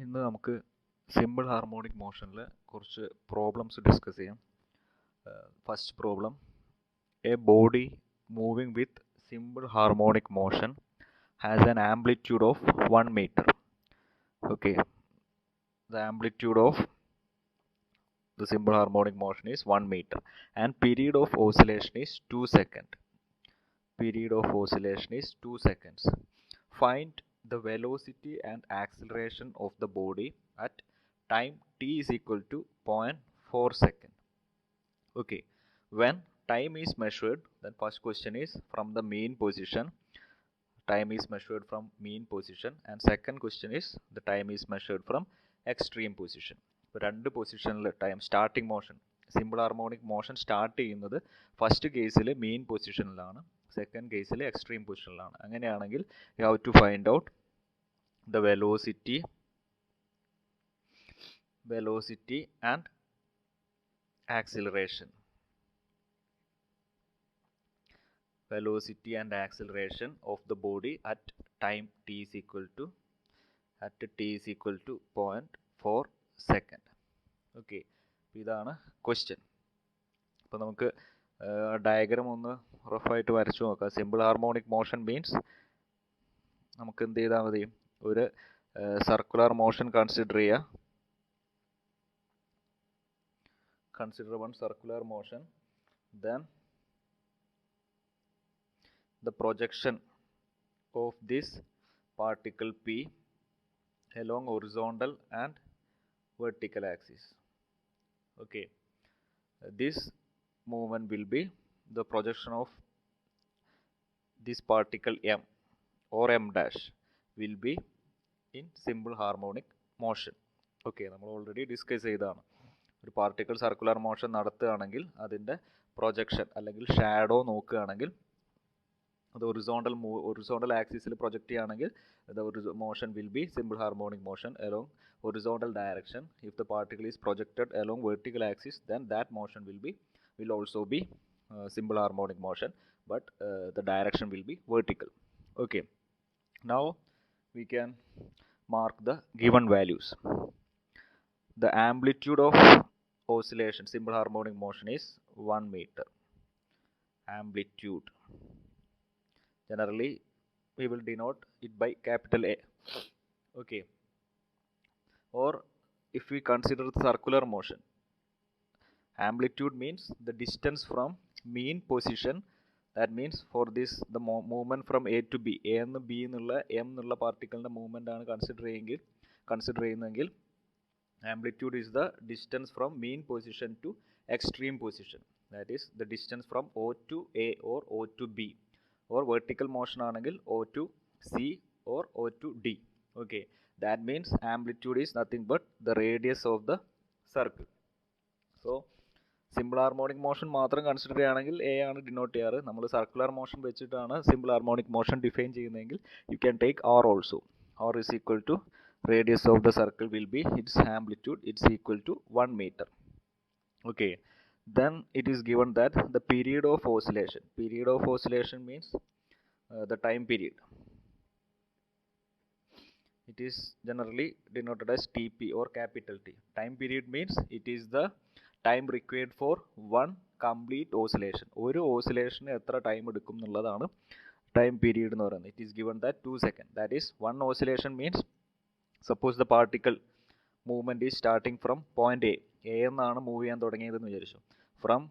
ഇന്ന് നമുക്ക് simple harmonic മോഷനിൽ കുറച്ച് പ്രോബ്ലംസ് ഡിസ്കസ് ചെയ്യാം. First problem, A body moving with simple harmonic motion has an amplitude of 1 meter. Okay, the amplitude of the simple harmonic motion is 1 meter and period of oscillation is 2 seconds. Period of oscillation is 2 seconds. Find the velocity and acceleration of the body at time t is equal to 0.4 second. Okay, when time is measured, then first question is from the mean position. Time is measured from mean position, and second question is the time is measured from extreme position. രണ്ട് പൊസിഷനിൽ time starting motion simple harmonic motion start ചെയ്യുന്നത് first കേസിൽ mean പൊസിഷനിലാണ്, second കേസിൽ extreme പൊസിഷനിലാണ്. അങ്ങനെയാണെങ്കിൽ you have to find out the velocity and acceleration. Velocity and acceleration of the body at time t is equal to 0.4 second. Okay, ഇതാണ് question. അപ്പോൾ നമുക്ക് diagram ഒന്ന് റഫായിട്ട് വരച്ചു നോക്കാം. സിമ്പിൾ ഹാർമോണിക് മോഷൻ മീൻസ് നമുക്ക് എന്ത് ചെയ്താൽ മതി, ഒരു സർക്കുലർ മോഷൻ കൺസിഡർ ചെയ്യുക. Consider one circular motion, then the projection of this particle P along horizontal and vertical axis. Okay, this movement will be the projection of this particle M or M dash will be in simple harmonic motion. Okay, നമ്മൾ already discuss ചെയ്തതാണ്. ഒരു particle circular motion നടത്തുകയാണെങ്കിൽ അതിൻ്റെ projection അല്ലെങ്കിൽ shadow നോക്കുകയാണെങ്കിൽ അത് horizontal ആക്സിസിൽ project ചെയ്യുകയാണെങ്കിൽ the motion will be simple harmonic motion along horizontal direction. If the particle is projected along vertical axis, then that motion will also be simple harmonic motion, but the direction will be vertical. Okay, now we can mark the given values. The amplitude of oscillation simple harmonic motion is 1 meter. Amplitude, generally we will denote it by capital A. Okay, or if we consider the circular motion, amplitude means the distance from mean position. That means for this the movement from A to B, A and B എന്നുള്ള M എന്നുള്ള പാർട്ടിക്കിളിൻ്റെ movement ആണ് consider ചെയ്യുന്നതെങ്കിൽ amplitude is the distance from mean position to extreme position. That is the distance from O to A or O to B, or vertical motion ആണെങ്കിൽ O to C or O to D. Okay, that means amplitude is nothing but the radius of the circle. So simple harmonic motion മാത്രം consider ചെയ്യുകയാണെങ്കിൽ A ആണ് denote ചെയ്യാറ്. നമ്മൾ circular motion വെച്ചിട്ടാണ് simple harmonic motion define ചെയ്യുന്നതെങ്കിൽ you can take R also. R is equal to radius of the circle will be its amplitude, it's equal to 1 meter. Okay, then it is given that the period of oscillation means the time period. It is generally denoted as TP or capital T. Time period means it is the time required for one complete oscillation. ഒരു ഓസിലേഷന് എത്ര time എടുക്കും എന്നുള്ളതാണ് time period എന്ന് പറയുന്നത്. It is given that 2 seconds. That is, one oscillation means suppose the particle movement is starting from point A എന്നാണ് move ചെയ്യാൻ തുടങ്ങിയതെന്ന് വിചാരിച്ചു. From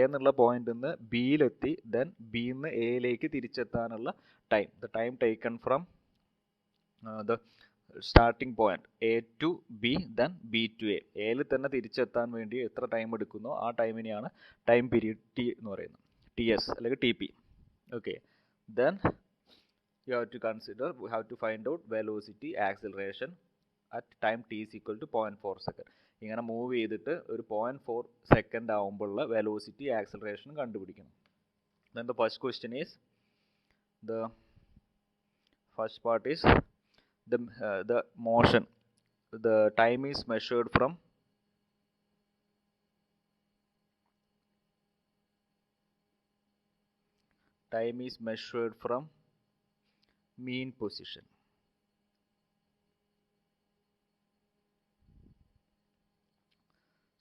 എന്നുള്ള പോയിന്റിൽ നിന്ന് ബിയിലെത്തി ദെൻ ബിയിൽ നിന്ന് എയിലേക്ക് തിരിച്ചെത്താനുള്ള time, the time taken from the starting point A to B then B to A, എയിൽ തന്നെ തിരിച്ചെത്താൻ വേണ്ടി എത്ര ടൈം എടുക്കുന്നോ ആ ടൈമിനെയാണ് ടൈം പീരീഡ് ടി എന്ന് പറയുന്നത്, ടി എസ് അല്ലെങ്കിൽ T P. Okay, then you have to find out velocity, acceleration at time t is equal to 0.4 second. ഇങ്ങനെ മൂവ് ചെയ്തിട്ട് ഒരു 0.4 സെക്കൻഡ് ആവുമ്പോഴുള്ള വെലോസിറ്റി ആക്സിലറേഷൻ കണ്ടുപിടിക്കണം. Then the first question is, the first part is the motion. The time is measured from mean position.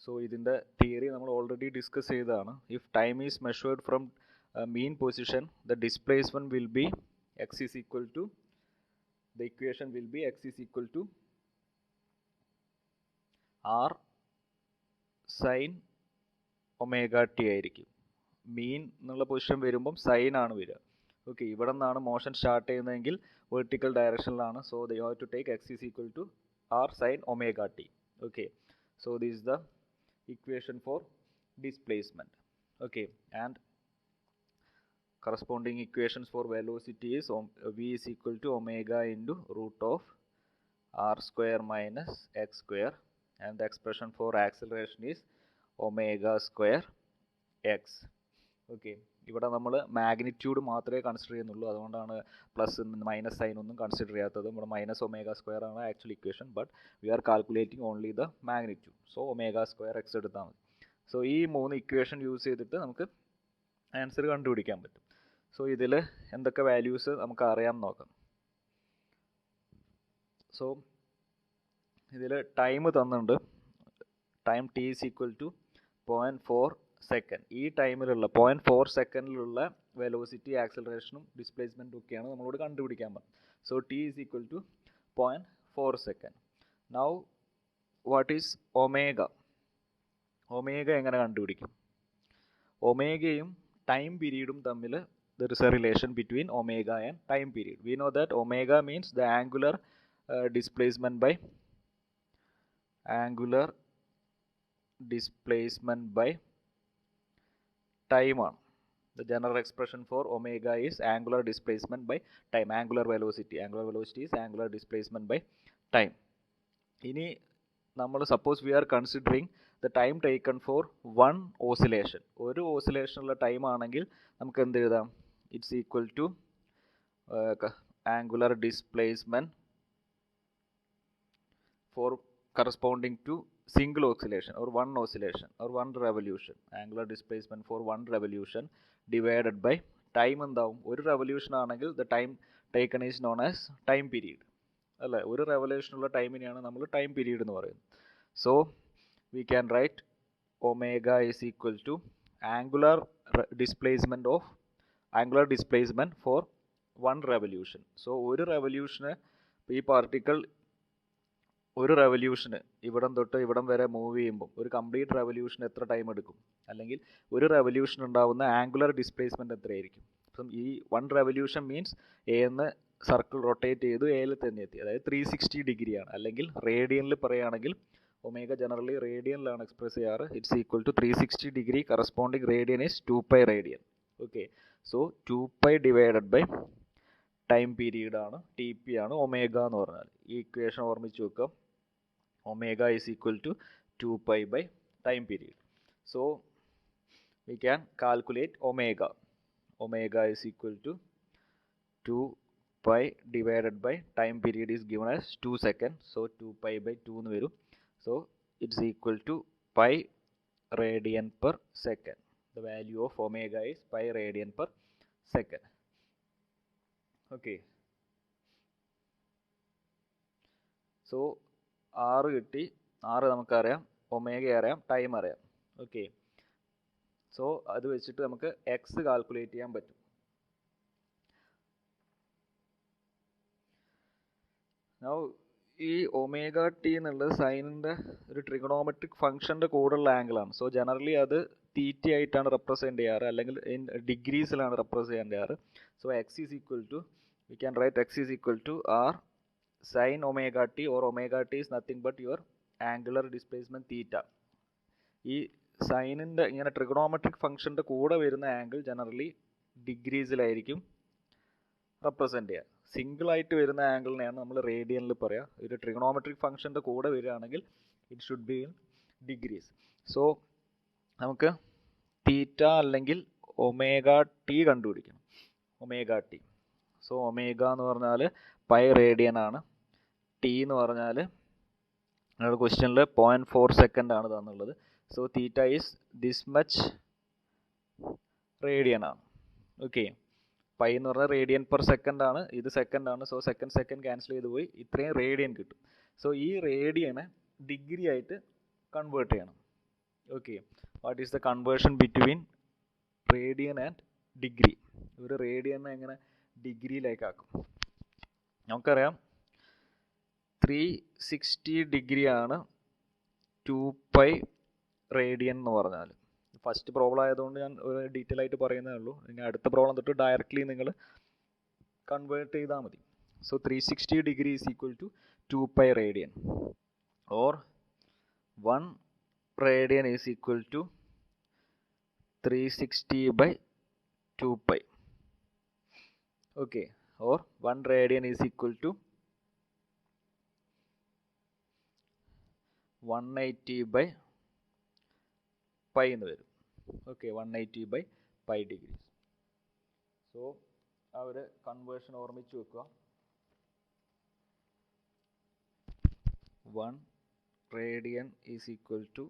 So ഇതിൻ്റെ theory നമ്മൾ already discuss ചെയ്തതാണ്. If time is measured from mean position, the displacement will be x is equal to, the equation will be x is equal to r sin omega t ആയിരിക്കും. മീൻ എന്നുള്ള position വരുമ്പം sign ആണ് വരിക. Okay, ഇവിടെ നിന്നാണ് motion start ചെയ്യുന്നതെങ്കിൽ vertical ഡയറക്ഷനിലാണ്. So the you have to take X is equal to R sine omega T. Okay, so this is the equation for displacement. Okay, and corresponding equations for velocity is v is equal to omega into root of r square minus x square, and the expression for acceleration is omega square x. Okay, ഇവിടെ നമ്മൾ magnitude മാത്രമേ consider ചെയ്യുന്നുള്ളൂ. അതുകൊണ്ടാണ് plus minus sign ഒന്നും consider ചെയ്യാത്തത്. ഇവിടെ minus omega square ആണ് actual equation, but we are calculating only the magnitude. So omega square X എടുത്താൽ മതി. സോ ഈ 3 ഇക്വേഷൻ യൂസ് ചെയ്തിട്ട് നമുക്ക് ആൻസർ കണ്ടുപിടിക്കാൻ പറ്റും. സോ ഇതിൽ എന്തൊക്കെ വാല്യൂസ് നമുക്ക് അറിയാം നോക്കാം. സോ ഇതിൽ ടൈം തന്നിട്ടുണ്ട്. Time T is equal to 0.4 second. ഈ ടൈമിലുള്ള 0.4 സെക്കൻഡിലുള്ള വെലോസിറ്റി, ആക്സലറേഷനും ഡിസ്പ്ലേസ്മെൻറ്റും ഒക്കെയാണ് നമ്മളോട് കണ്ടുപിടിക്കാൻ പറഞ്ഞത്. So T is equal to 0.4 second. Now what is omega? Omega എങ്ങനെ കണ്ടുപിടിക്കും? ഒമേഗയും ടൈം പീരീഡും തമ്മിൽ there is a relation between omega and time period. We know that omega means the angular displacement by time on. The general expression for omega is angular displacement by time, angular velocity is angular displacement by time. Ini നമ്മൾ suppose we are considering the time taken for one oscillation. ഒരു ഓസിലേഷനുള്ള time ആണെങ്കിൽ നമുക്ക് എന്ത് എഴുതാം? It's equal to angular displacement for corresponding to single oscillation or one oscillation or one revolution. Angular displacement for one revolution divided by time എന്താവും? ഒരു revolution ആണെങ്കിൽ the time taken is known as time period. അല്ലേ, ഒരു revolutionനുള്ള ടൈമിനെയാണ് നമ്മൾ time period എന്ന് പറയുന്നത്. So we can write omega is equal to angular displacement for one revolution. So ഒരു revolution, ഈ പാർട്ടിക്കിൾ ഒരു revolution ഇവിടം തൊട്ട് ഇവിടം വരെ മൂവ് ചെയ്യുമ്പോൾ ഒരു കംപ്ലീറ്റ് revolution എത്ര ടൈം എടുക്കും? അല്ലെങ്കിൽ ഒരു revolution ഉണ്ടാവുന്ന ആംഗുലർ ഡിസ്പ്ലേസ്മെൻറ്റ് എത്രയായിരിക്കും? അപ്പം ഈ വൺ revolution മീൻസ് എന്ന് സർക്കിൾ റൊട്ടേറ്റ് ചെയ്തു എയിൽ തന്നെ എത്തി, അതായത് 360 ഡിഗ്രിയാണ്. അല്ലെങ്കിൽ റേഡിയനിൽ പറയുകയാണെങ്കിൽ ഒമേഗ ജനറലി റേഡിയനിലാണ് എക്സ്പ്രസ് ചെയ്യാറ്. It's equal to 360 degree. Corresponding radian is 2π radian. Okay, so 2π divided by time period ആണ്, ടി പി ആണ് ഒമേഗ എന്ന് പറഞ്ഞാൽ. ഈ ഇക്വേഷൻ ഓർമ്മിച്ച് വെക്കുക. Omega is equal to 2π by time period. So we can calculate omega. Omega is equal to 2π divided by time period is given as 2 second. So 2π by 2 എന്ന് വരും. So it's equal to pi radian per second. The value of omega is pi radian per second. Okay. So R കിട്ടി. R നമുക്കറിയാം, omega അറിയാം, time അറിയാം. Okay, so അത് വെച്ചിട്ട് നമുക്ക് X calculate ചെയ്യാൻ പറ്റും. Now ഈ ഒമേഗ ടി എന്നുള്ളത് സൈനിൻ്റെ ഒരു ട്രിഗണോമെട്രിക് ഫംഗ്ഷൻ്റെ കൂടെയുള്ള ആംഗിളാണ്. സോ ജനറലി അത് തീറ്റ ആയിട്ടാണ് റെപ്രസെൻറ്റ് ചെയ്യാറ്, അല്ലെങ്കിൽ ഇൻ ഡിഗ്രീസിലാണ് റെപ്രസെൻറ്റ് ചെയ്യാറ്. So X is equal to, we can write X is equal to R sine omega T, or omega T is nothing but your angular displacement theta. ഈ സൈനിൻ്റെ ഇങ്ങനെ trigonometric ഫംഗ്ഷൻ്റെ കൂടെ വരുന്ന ആംഗിൾ ജനറലി ഡിഗ്രീസിലായിരിക്കും റെപ്രസെൻറ്റ് ചെയ്യുക. സിംഗിളായിട്ട് വരുന്ന ആംഗിളിനെയാണ് നമ്മൾ റേഡിയനിൽ പറയുക. ഒരു ട്രിഗണോമെട്രിക് ഫംഗ്ഷൻ്റെ കൂടെ വരികയാണെങ്കിൽ it should be in degrees. So നമുക്ക് തീറ്റ അല്ലെങ്കിൽ ഒമേഗ ടി കണ്ടുപിടിക്കണം. ഒമേഗ ടി, സോ ഒമേഗ എന്ന് പറഞ്ഞാൽ പൈ റേഡിയൻ ആണ്. ടി എന്ന് പറഞ്ഞാൽ നമ്മുടെ ക്വസ്റ്റ്യനിൽ 0.4 സെക്കൻഡ് ആണ് തന്നുള്ളത്. So theta is this much radian ആണ്. ഓക്കെ, പൈ എന്ന് പറഞ്ഞാൽ റേഡിയൻ പെർ സെക്കൻഡ് ആണ്, ഇത് സെക്കൻഡ് ആണ്. സോ സെക്കൻഡ് ക്യാൻസൽ ചെയ്ത് പോയി, ഇത്രയും റേഡിയൻ കിട്ടും. സോ ഈ റേഡിയനെ ഡിഗ്രി ആയിട്ട് കൺവേർട്ട് ചെയ്യണം. Okay, what is the conversion between radian and degree? ഒരു റേഡിയൻ എങ്ങനെ ഡിഗ്രിയിലേക്കാക്കും? നമുക്കറിയാം 360 ഡിഗ്രി ആണ് 2π റേഡിയൻ എന്ന് പറഞ്ഞാൽ. ഫസ്റ്റ് പ്രോബ്ലം ആയതുകൊണ്ട് ഞാൻ ഒരു ഡീറ്റെയിൽ ആയിട്ട് പറയുന്നേ ഉള്ളൂ. ഇനി അടുത്ത പ്രോബ്ലം തൊട്ട് ഡയറക്റ്റ്ലി നിങ്ങൾ കൺവേർട്ട് ചെയ്താൽ മതി. So 360 degree is equal to 2π radian, or 1 radian is equal to 360 by 2π. Okay, or 1 radian is equal to 180 by pi എന്ന് വരും. Okay, 180 by pi degrees. So ആ ഒരു കൺവേർഷൻ ഓർമ്മിച്ച് വെക്കുക. 1 radian is equal to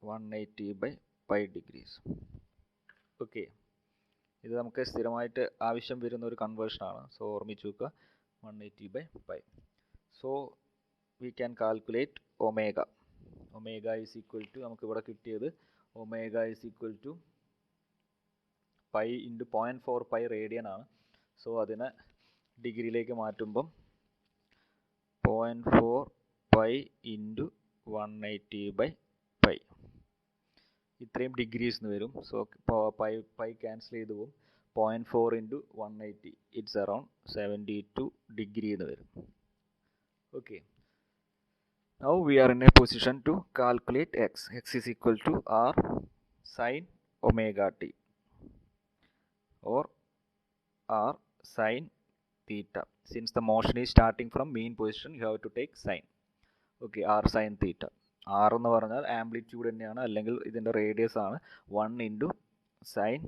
180 by pi degrees. Okay, ഇത് നമുക്ക് സ്ഥിരമായിട്ട് ആവശ്യം വരുന്ന ഒരു കൺവേർഷനാണ്. സോ ഓർമ്മിച്ച് വെക്കുക 180 by pi. So we can calculate omega. Omega is equal to, നമുക്ക് ഇവിടെ കിട്ടിയത് omega is equal to pi into 0.4 pi radian ആണ്. സോ അതിനെ ഡിഗ്രിയിലേക്ക് മാറ്റുമ്പം 0.4 പൈ ഇൻറ്റു 180 by പൈ, ഇത്രയും ഡിഗ്രീസ് എന്ന് വരും. സോ പൈ ക്യാൻസൽ ചെയ്ത് പോകും. 0.4 ഇൻറ്റു 180 ഇറ്റ്സ് അറൗണ്ട് 72 ഡിഗ്രി എന്ന് വരും. Okay, now we are in a position to calculate x. X is equal to r sin omega t or r sin theta. Since the motion is starting from mean position, you have to take sin. Okay, r sin theta. r എന്ന് പറഞ്ഞാൽ amplitude തന്നെയാണ്, അല്ലെങ്കിൽ ഇതിൻ്റെ radius ആണ്. 1 into sine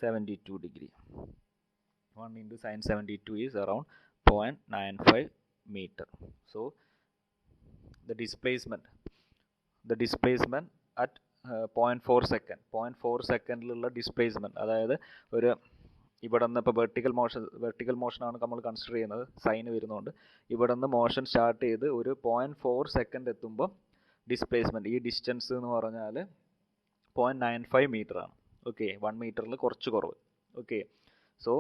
72 degree. 1 into sine 72 is around 0.95 meter. So the displacement at 0.4 second, 0.4 സെക്കൻഡിലുള്ള displacement, അതായത് ഒരു ഇവിടെ നിന്ന് ഇപ്പോൾ വെർട്ടിക്കൽ മോഷനാണ് നമ്മൾ കൺസിഡർ ചെയ്യുന്നത്, സൈന് വരുന്നതുകൊണ്ട് ഇവിടെ നിന്ന് മോഷൻ സ്റ്റാർട്ട് ചെയ്ത് ഒരു 0.4 സെക്കൻഡ് എത്തുമ്പോൾ ഡിസ്പ്ലേസ്മെൻറ്റ്, ഈ ഡിസ്റ്റൻസ് എന്ന് പറഞ്ഞാൽ 0.95 മീറ്റർ ആണ്. ഓക്കെ, 1 മീറ്ററിൽ കുറച്ച് കുറവ്. Okay, so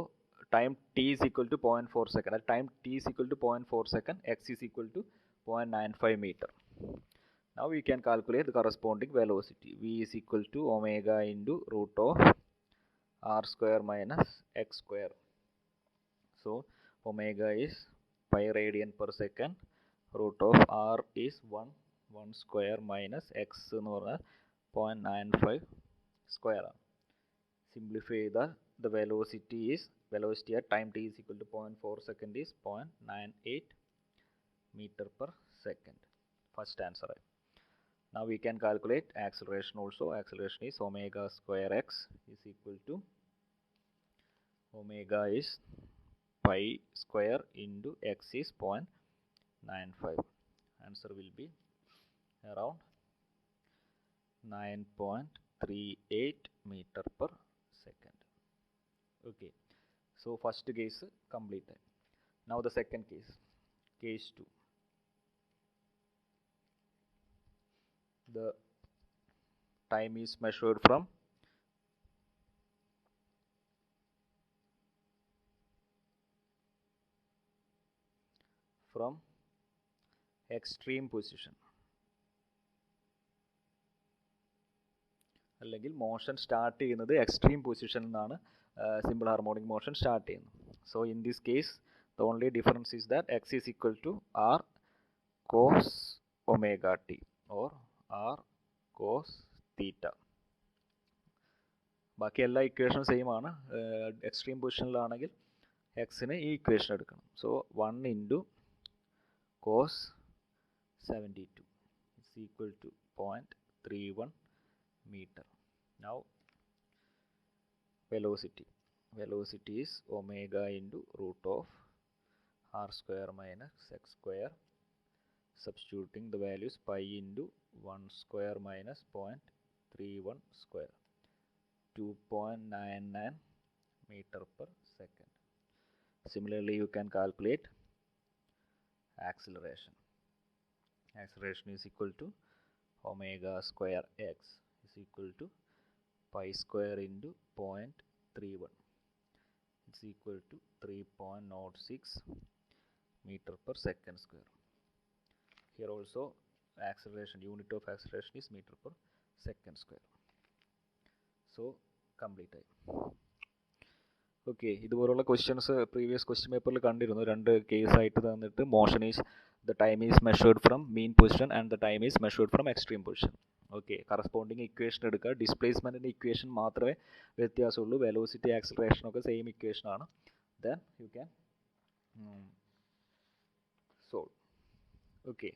time t is equal to 0.4 second. At time t is equal to 0.4 second, x is equal to 0.95 meter. Now we can calculate the corresponding velocity. V is equal to omega into root of r square minus x square. So omega is pi radian per second, root of r is 1 square minus x എന്ന് പറഞ്ഞാൽ 0.95 square ആണ്. Simplify the velocity at time t is equal to 0.4 second is 0.98 meter per second. First answer. Now we can calculate acceleration also. Acceleration is omega square x is equal to omega is pi square into x is 0.95. Answer will be around 9.38 meter per second. Okay, so first case completed. Now the second case, case 2. The time is measured from extreme position, അല്ലെങ്കിൽ motion start ചെയ്യുന്നത് extreme പൊസിഷനിൽ നിന്നാണ് simple harmonic motion start ചെയ്യുന്നത്. So in this case the only difference is that X is equal to R cos omega T or R cos theta. ബാക്കി എല്ലാ ഇക്വേഷനും same ആണ്. Extreme പൊസിഷനിലാണെങ്കിൽ എക്സിന് ഈ ഇക്വേഷൻ എടുക്കണം. So 1 into cos 72 is equal to 0.31 meter. Now velocity is omega into root of r square minus x square. Substituting the values, pi into 1 square minus 0.31 square, 2.99 meter per second. Similarly, you can calculate acceleration. Acceleration is equal to omega square x is equal to pi square into 0.31. It's equal to 3.06 meter per second square. Here also acceleration, unit of acceleration is meter per second square. So complete ആയി. Okay, ഇതുപോലുള്ള questions previous question പേപ്പറിൽ കണ്ടിരുന്നു. രണ്ട് case ആയിട്ട് തന്നിട്ട് motion is the time is measured from mean position and the time is measured from extreme position. Okay, corresponding equation എടുക്കുക. ഡിസ്പ്ലേസ്മെൻറ്റിൻ്റെ equation മാത്രമേ വ്യത്യാസമുള്ളൂ. Velocity acceleration ഒക്കെ സെയിം ഇക്വേഷൻ ആണ്. Then you can solve. Okay.